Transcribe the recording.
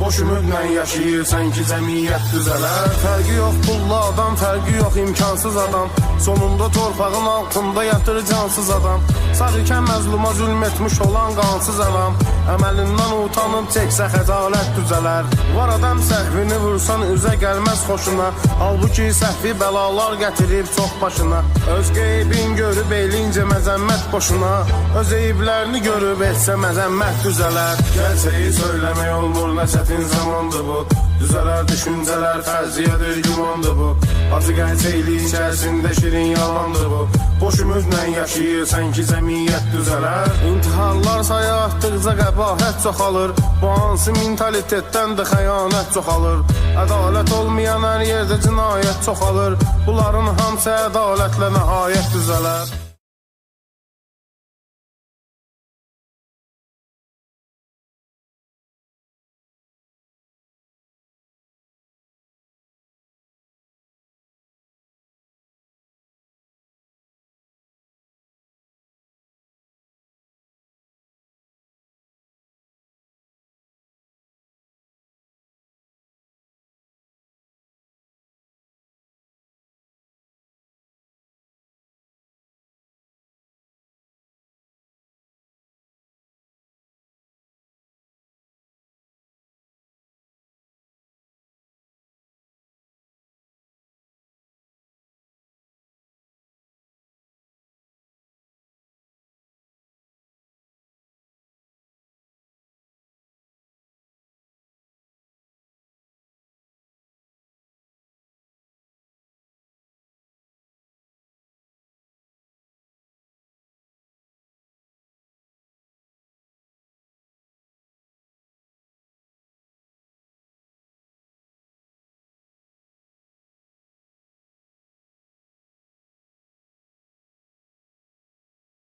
Boş ümidlə yaşayırsan ki, cəmiyyət düzələr. Fərqi yox pulla adam, fərqi yox imkansız adam. Sonunda torpağın altında yatır cansız adam. Sarıkən məzluma zülm etmiş olan qansız adam. Əməlindən utanıb çəksə xəcalət düzələr. Var adam səhvini vursan üzə gəlməz xoşuna. Halbuki səhvi bəlalar gətirib çox başına. Öz qeybin görüb eylincə məzəmmət boşuna. Öz eyiblərini görüb etsə məzəmmət düzələr. Gerçeği söyləmək olmur, nə çətin zamandır bu. Düzələr düşüncələr, fərziyyədir, gümandır bu. Acı gerçəklik içərisində şirin yalandır bu. Boş ümidlə yaşayırsan ki, cəmiyyət düzələr. İntiharlar sayı artdıqca qəbahət çoxalır. Bu hansı mentalitetdəndir xəyanət çoxalır. Ədalət olmayan hər yerdə cinayət çoxalır. Bunların hamısı ədalətlə nəhayət düzələr.